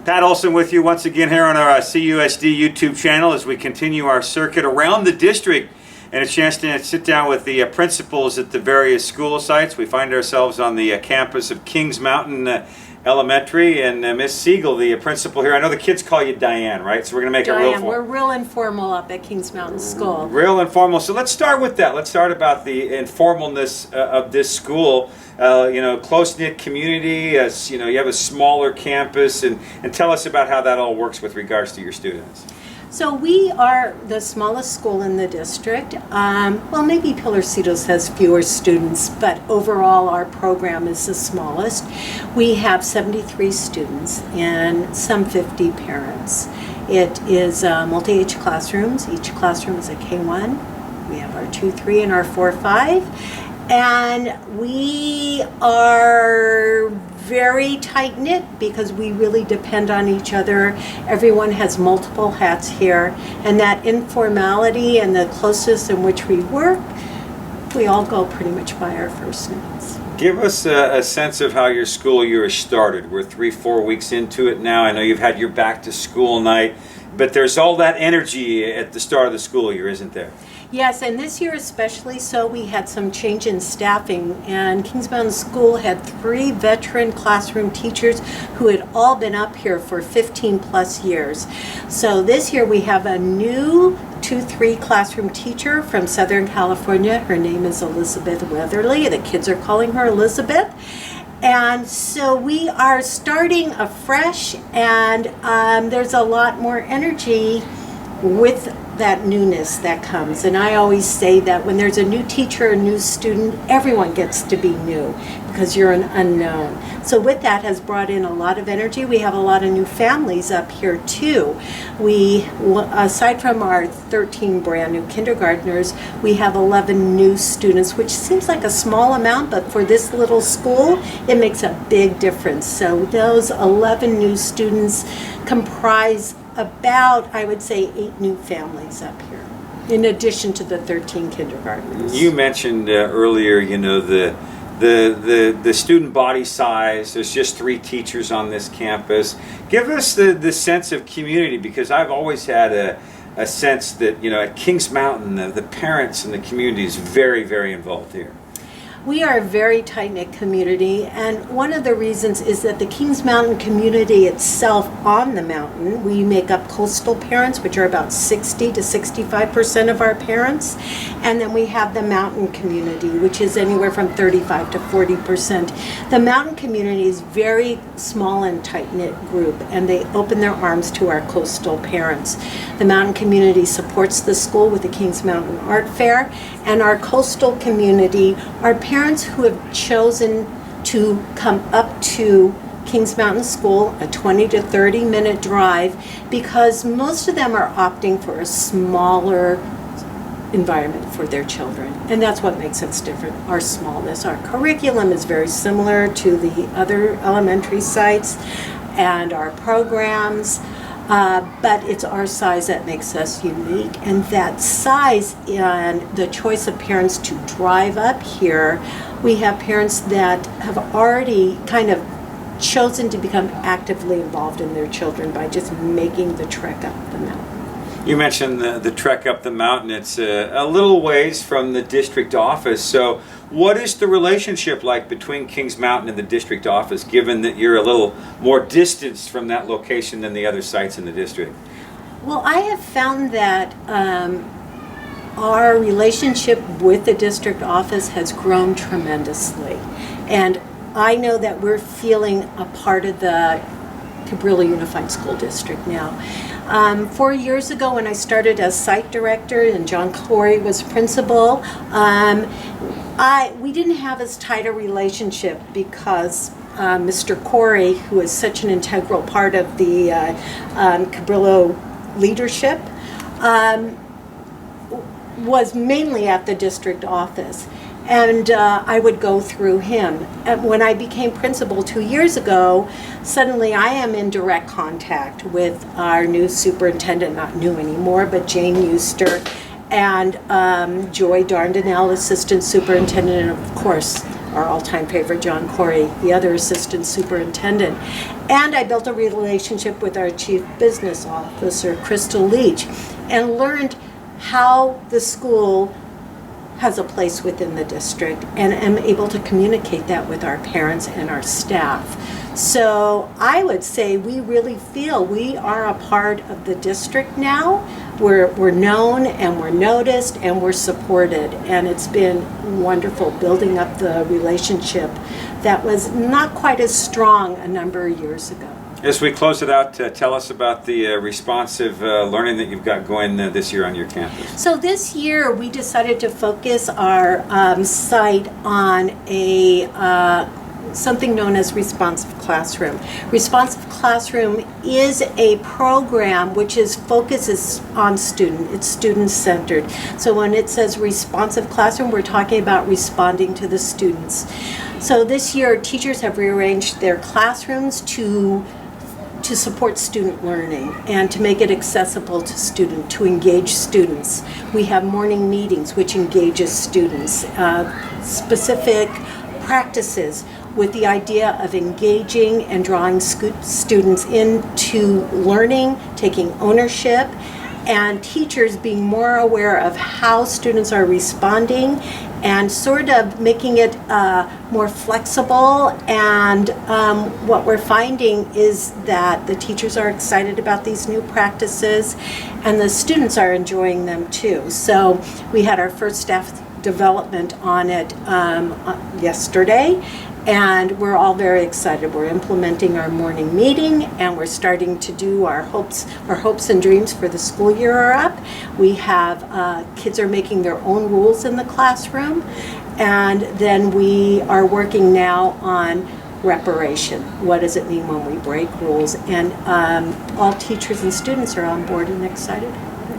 Pat Olson with you once again here on our CUSD YouTube channel as we continue our circuit around the district and a chance to sit down with the principals at the various school sites. We find ourselves on the campus of Kings Mountain Elementary, and Miss Siegel, the principal here. I know the kids call you Diane, right? So we're going to make it real formal. We're real informal up at Kings Mountain School. Real informal. So let's start with that. Let's start about the informalness of this school. Close-knit community, as you know, you have a smaller campus, and tell us about how that all works with regards to your students. So we are the smallest school in the district. Well, maybe Pilarcitos has fewer students, but overall our program is the smallest. We have 73 students and some 50 parents. It is multi-age classrooms. Each classroom is a K1. We have our 2-3 and our 4-5. And we are very tight-knit because we really depend on each other. Everyone has multiple hats here, and that informality and the closeness in which we work, we all go pretty much by our first names. Give us a sense of how your school year has started. We're 3-4 weeks into it now. I know you've had your back-to-school night, but there's all that energy at the start of the school year, isn't there? Yes, and this year especially so, we had some change in staffing, and Kings Mountain School had 3 veteran classroom teachers who had all been up here for 15 plus years. So this year we have a new 2-3 classroom teacher from Southern California. Her name is Elizabeth Weatherly. The kids are calling her Elizabeth. And so we are starting afresh, and there's a lot more energy with that newness that comes. And I always say that when there's a new teacher, a new student, everyone gets to be new because you're an unknown. So with that has brought in a lot of energy. We have a lot of new families up here too. We, aside from our 13 brand new kindergartners, we have 11 new students, which seems like a small amount, but for this little school, it makes a big difference. So those 11 new students comprise about, I would say, 8 new families up here, in addition to the 13 kindergartners. You mentioned earlier, the student body size. There's just 3 teachers on this campus. Give us the sense of community, because I've always had a sense that, at Kings Mountain, the parents and the community is very, very involved here. We are a very tight-knit community, and one of the reasons is that the Kings Mountain community itself on the mountain, we make up coastal parents, which are about 60 to 65% of our parents, and then we have the mountain community, which is anywhere from 35 to 40%. The mountain community is very small and tight-knit group, and they open their arms to our coastal parents. The mountain community supports the school with the Kings Mountain Art Fair, and our coastal community are parents who have chosen to come up to Kings Mountain School, a 20 to 30 minute drive, because most of them are opting for a smaller environment for their children. And that's what makes us different, our smallness. Our curriculum is very similar to the other elementary sites and our programs. But it's our size that makes us unique, and that size and the choice of parents to drive up here, we have parents that have already kind of chosen to become actively involved in their children by just making the trek up the mountain. You mentioned the trek up the mountain. It's a little ways from the district office. So what is the relationship like between Kings Mountain and the district office, given that you're a little more distanced from that location than the other sites in the district? Well, I have found that our relationship with the district office has grown tremendously. And I know that we're feeling a part of the Cabrillo Unified School District now. 4 years ago, when I started as site director and John Corey was principal, we didn't have as tight a relationship because Mr. Corey, who is such an integral part of the Cabrillo leadership, was mainly at the district office. And I would go through him. And when I became principal 2 years ago, suddenly I am in direct contact with our new superintendent, not new anymore, but Jane Euster, and Joy Dardanelle, assistant superintendent, and of course, our all-time favorite, John Corey, the other assistant superintendent. And I built a relationship with our chief business officer, Crystal Leach, and learned how the school has a place within the district, and am able to communicate that with our parents and our staff. So I would say we really feel we are a part of the district now. We're known and we're noticed and we're supported, and it's been wonderful building up the relationship that was not quite as strong a number of years ago. As we close it out, tell us about the responsive learning that you've got going this year on your campus. So this year we decided to focus our site on a something known as Responsive Classroom. Responsive Classroom is a program which focuses on student. It's student-centered. So when it says Responsive Classroom, we're talking about responding to the students. So this year teachers have rearranged their classrooms to support student learning and to make it accessible to engage students. We have morning meetings which engages students, specific practices with the idea of engaging and drawing students into learning, taking ownership, and teachers being more aware of how students are responding and sort of making it more flexible. And what we're finding is that the teachers are excited about these new practices and the students are enjoying them too. So we had our first staff development on it yesterday, and we're all very excited. We're implementing our morning meeting, and we're starting to do our hopes and dreams for the school year are up. We have kids are making their own rules in the classroom, and then we are working now on reparation. What does it mean when we break rules? And all teachers and students are on board and excited.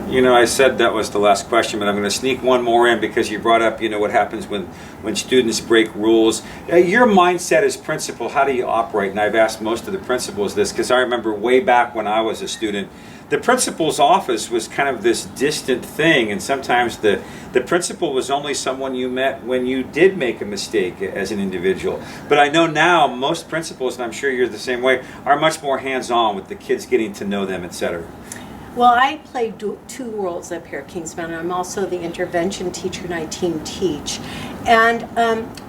You know, I said that was the last question, but I'm going to sneak one more in because you brought up, what happens when students break rules. Your mindset as principal, how do you operate? And I've asked most of the principals this because I remember way back when I was a student, the principal's office was kind of this distant thing, and sometimes the principal was only someone you met when you did make a mistake as an individual. But I know now most principals, and I'm sure you're the same way, are much more hands-on with the kids, getting to know them, etc. Well, I play two roles up here at Kings Mountain. I'm also the intervention teacher, and I team teach. And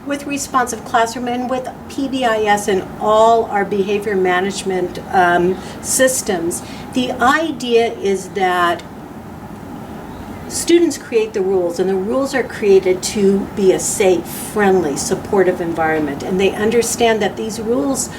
with Responsive Classroom and with PBIS and all our behavior management systems, the idea is that students create the rules, and the rules are created to be a safe, friendly, supportive environment. And they understand that these rules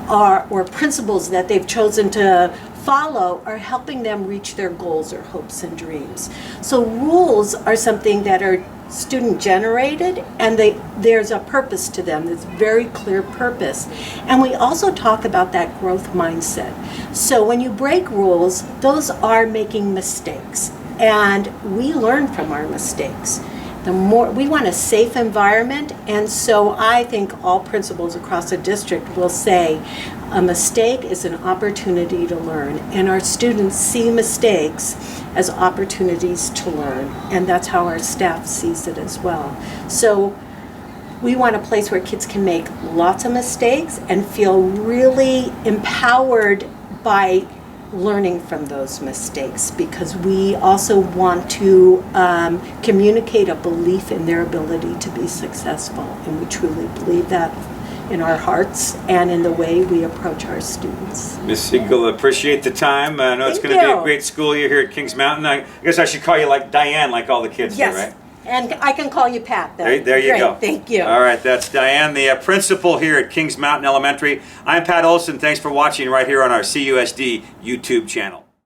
or principles that they've chosen to follow are helping them reach their goals or hopes and dreams. So rules are something that are student generated, and there's a purpose to them. There's very clear purpose. And we also talk about that growth mindset. So when you break rules, those are making mistakes, and we learn from our mistakes. The more we want a safe environment, and so I think all principals across the district will say a mistake is an opportunity to learn, and our students see mistakes as opportunities to learn, and that's how our staff sees it as well. So we want a place where kids can make lots of mistakes and feel really empowered by learning from those mistakes, because we also want to communicate a belief in their ability to be successful, and we truly believe that in our hearts and in the way we approach our students. Ms. Siegel, appreciate the time. I know it's going to be a great school year here at Kings Mountain. I guess I should call you like Diane, like all the kids do, right? And I can call you Pat, though. There you go. Thank you. All right, that's Diane, the principal here at Kings Mountain Elementary. I'm Pat Olson. Thanks for watching right here on our CUSD YouTube channel.